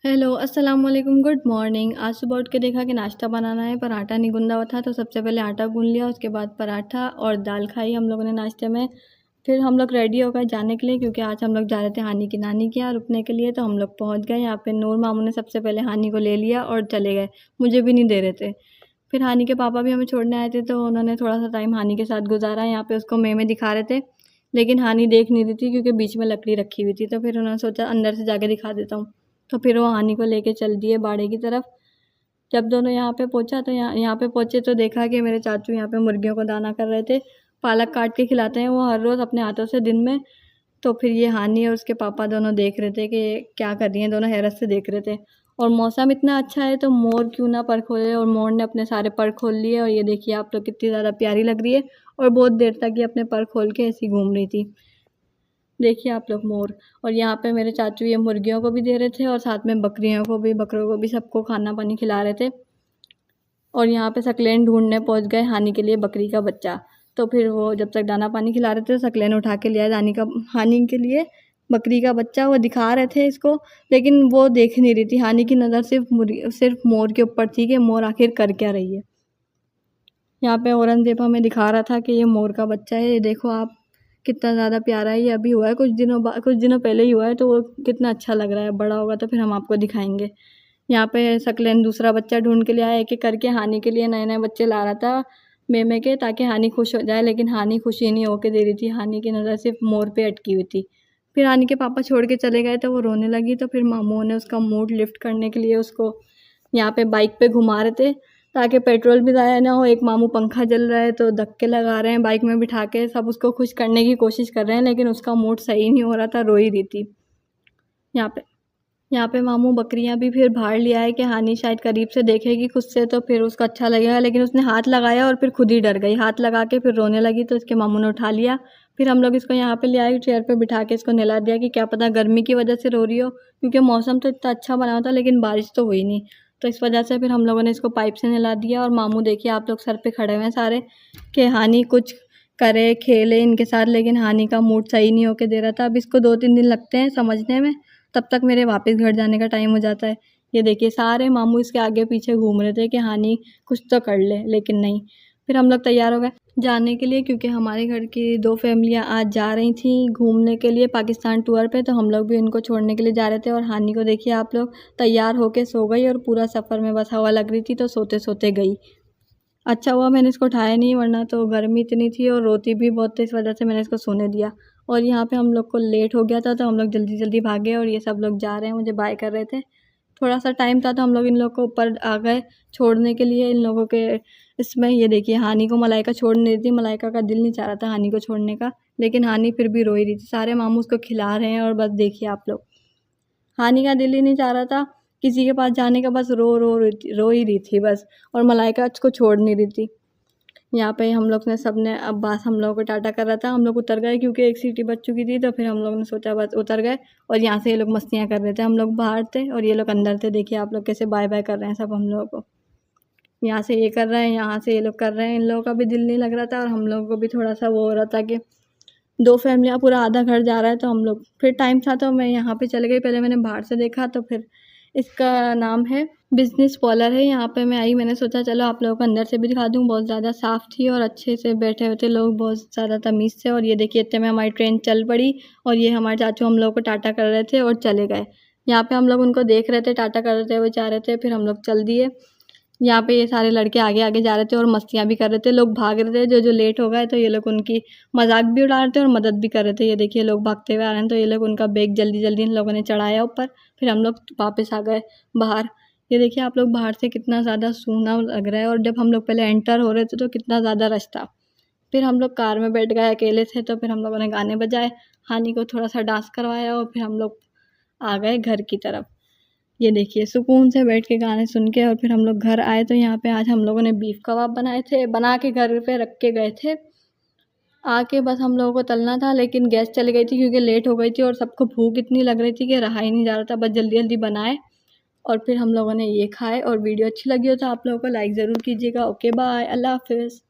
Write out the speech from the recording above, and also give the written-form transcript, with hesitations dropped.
Hello, अस्सलाम वालेकुम, good morning. आज सुबह उठ के देखा कि नाश्ता बनाना है पर आटा नहीं गूँधा हुआ था, तो सबसे पहले आटा गूँध लिया, उसके बाद पराठा और दाल खाई हम लोगों ने नाश्ते में। फिर हम लोग रेडी हो गए जाने के लिए, क्योंकि आज हम लोग जा रहे थे हानी की नानी के यहाँ रुकने के लिए। तो हम लोग पहुँच गए यहाँ पे। नूर मामू ने सबसे पहले हानी को ले लिया और चले गए, मुझे भी नहीं दे रहे थे। फिर हानी के पापा भी हमें छोड़ने आए थे, तो उन्होंने थोड़ा सा टाइम हानी के साथ गुजारा। यहाँ पे उसको में दिखा रहे थे, लेकिन हानी देख नहीं रही थी क्योंकि बीच में लकड़ी रखी हुई थी। तो फिर उन्होंने सोचा अंदर से जाके दिखा देता हूँ, तो फिर वो हानी को लेके चल दिए बाड़े की तरफ। जब दोनों यहाँ पे पहुँचा तो यहाँ पे पहुँचे तो देखा कि मेरे चाचू यहाँ पे मुर्गियों को दाना कर रहे थे। पालक काट के खिलाते हैं वो हर रोज़ अपने हाथों से दिन में। तो फिर ये हानी और उसके पापा दोनों देख रहे थे कि क्या कर रही हैं, दोनों हैरत से देख रहे थे। और मौसम इतना अच्छा है तो मोर क्यों ना पर खोले, और मोर ने अपने सारे पर खोल लिए। और ये देखिए आप लोग, कितनी ज़्यादा प्यारी लग रही है। और बहुत देर तक ये अपने पर खोल के ऐसी घूम रही थी। देखिए आप लोग मोर। और यहाँ पे मेरे चाचू ये मुर्गियों को भी दे रहे थे और साथ में बकरियों को भी, बकरों को भी, सबको खाना पानी खिला रहे थे। और यहाँ पे सकलेन ढूंढने पहुँच गए हानी के लिए बकरी का बच्चा। तो फिर वो जब तक दाना पानी खिला रहे थे, सकलेन उठा के लिया हानी के लिए बकरी का बच्चा। वो दिखा रहे थे इसको, लेकिन वो देख नहीं रही थी। हानी की नज़र सिर्फ मोर के ऊपर थी कि मोर आखिर कर क्या रही है। यहाँ पे औरंगजेब हमें दिखा रहा था कि ये मोर का बच्चा है, ये देखो आप, कितना ज़्यादा प्यारा है। ये अभी हुआ है, कुछ दिनों पहले ही हुआ है, तो वो कितना अच्छा लग रहा है। बड़ा होगा तो फिर हम आपको दिखाएंगे। यहाँ पे सकलेन दूसरा बच्चा ढूंढ के ले आया, एक एक करके हानि के लिए नए नए बच्चे ला रहा था मेमे के, ताकि हानि खुश हो जाए। लेकिन हानि खुशी नहीं होके दे रही थी, हानि की नज़र सिर्फ मोर पे अटकी हुई थी। फिर हानि के पापा छोड़ के चले गए तो वो रोने लगी। तो फिर मामू ने उसका मूड लिफ्ट करने के लिए उसको यहाँ पे बाइक पे घुमा रहे थे, ताकि पेट्रोल भी ज़ाया ना हो। एक मामू पंखा जल रहा है तो धक्के लगा रहे हैं बाइक में बिठा के, सब उसको खुश करने की कोशिश कर रहे हैं, लेकिन उसका मूड सही नहीं हो रहा था, रो ही रही थी। यहाँ पे यहाँ पे मामू बकरियां भी फिर बाहर ले आए कि हानि शायद करीब से देखेगी खुद से तो फिर उसको अच्छा लगेगा। लेकिन उसने हाथ लगाया और फिर खुद ही डर गई, हाथ लगा के फिर रोने लगी। तो इसके मामू ने उठा लिया। फिर हम लोग इसको यहाँ पे ले आए, चेयर पे बिठा के इसको नहला दिया कि क्या पता गर्मी की वजह से रो रही हो, क्योंकि मौसम तो इतना अच्छा बना था लेकिन बारिश तो हुई नहीं। तो इस वजह से फिर हम लोगों ने इसको पाइप से नहला दिया। और मामू देखिए आप लोग, सर पे खड़े हुए हैं सारे कि हानि कुछ करे, खेले इनके साथ। लेकिन हानि का मूड सही नहीं होके दे रहा था। अब इसको 2-3 दिन लगते हैं समझने में, तब तक मेरे वापस घर जाने का टाइम हो जाता है। ये देखिए सारे मामू इसके आगे पीछे घूम रहे थे कि हानि कुछ तो कर ले, लेकिन नहीं। फिर हम लोग तैयार हो गए जाने के लिए, क्योंकि हमारे घर की 2 फैमिलियाँ आज जा रही थी घूमने के लिए पाकिस्तान टूर पे। तो हम लोग भी उनको छोड़ने के लिए जा रहे थे। और हानि को देखिए आप लोग, तैयार होके सो गई और पूरा सफ़र में बस हवा लग रही थी, तो सोते सोते गई। अच्छा हुआ मैंने इसको उठाया नहीं, वरना तो गर्मी इतनी थी और रोती भी बहुत थी, इस वजह से मैंने इसको सोने दिया। और यहाँ पे हम लोग को लेट हो गया था, तो हम लोग जल्दी जल्दी भागे और ये सब लोग जा रहे हैं, मुझे बाय कर रहे थे। थोड़ा सा टाइम था तो हम लोग इन लोग को ऊपर आ गए छोड़ने के लिए, इन लोगों के इसमें। ये देखिए हानि को मलाइका छोड़ नहीं रही थी, मलाइका का दिल नहीं चाह रहा था हानि को छोड़ने का, लेकिन हानि फिर भी रो ही रही थी। सारे मामू उसको खिला रहे हैं और बस देखिए आप लोग, हानि का दिल ही नहीं चाह रहा था किसी के पास जाने का, बस रो ही रही थी बस। और मलाइका उसको छोड़ नहीं रही थी। यहाँ पे हम लोग ने सबने अब्बास हम लोगों को टाटा कर रहा था, हम लोग उतर गए क्योंकि एक सीटी बच चुकी थी। तो फिर हम लोग ने सोचा बस उतर गए। और यहाँ से ये लोग मस्तियाँ कर रहे थे, हम लोग बाहर थे और ये लोग अंदर थे। देखिए आप लोग कैसे बाय बाय कर रहे हैं सब हम लोगों को। यहाँ से ये कर रहे हैं, यहाँ से ये लोग कर रहे हैं। इन लोगों का भी दिल नहीं लग रहा था और हम लोगों को भी थोड़ा सा वो हो रहा था कि 2 फैमिलियाँ पूरा आधा घर जा रहा है। तो हम लोग, फिर टाइम था तो मैं यहाँ पे चले गई। पहले मैंने बाहर से देखा, तो फिर इसका नाम है बिजनेस पार्लर है। यहाँ पे मैं आई, मैंने सोचा चलो आप लोगों को अंदर से भी दिखा दूँ। बहुत ज़्यादा साफ़ थी और अच्छे से बैठे हुए थे लोग, बहुत ज़्यादा तमीज़ से। और ये देखिए इतने में हमारी ट्रेन चल पड़ी और ये हमारे चाचू हम लोग को टाटा कर रहे थे और चले गए। यहाँ पे हम लोग उनको देख रहे थे, टाटा कर रहे हुए जा रहे थे, फिर हम लोग चल दिए। यहाँ पे ये सारे लड़के आगे आगे जा रहे थे और मस्तियाँ भी कर रहे थे, लोग भाग रहे थे जो लेट हो गए। तो ये लोग उनकी मजाक भी उड़ा रहे थे और मदद भी कर रहे थे। ये देखिए लोग भागते हुए आ रहे हैं, तो ये लोग उनका बैग जल्दी जल्दी इन लोगों ने चढ़ाया ऊपर। फिर हम लोग वापस आ गए बाहर। ये देखिए आप लोग, बाहर से कितना ज़्यादा सूना लग रहा है। और जब हम लोग पहले एंटर हो रहे थे तो कितना ज़्यादा रश था। फिर हम लोग कार में बैठ गए, अकेले थे, तो फिर हम लोगों ने गाने बजाए, हानि को थोड़ा सा डांस करवाया और फिर हम लोग आ गए घर की तरफ। ये देखिए सुकून से बैठ के गाने सुन के। और फिर हम लोग घर आए, तो यहाँ पे आज हम लोगों ने बीफ कबाब बनाए थे, बना के घर पे रख के गए थे। आके बस हम लोगों को तलना था, लेकिन गैस चली गई थी क्योंकि लेट हो गई थी और सबको भूख इतनी लग रही थी कि रहा ही नहीं जा रहा था। बस जल्दी जल्दी बनाए और फिर हम लोगों ने ये खाए। और वीडियो अच्छी लगी हो तो आप लोगों को लाइक ज़रूर कीजिएगा। ओके बाय, अल्लाह हाफिज़।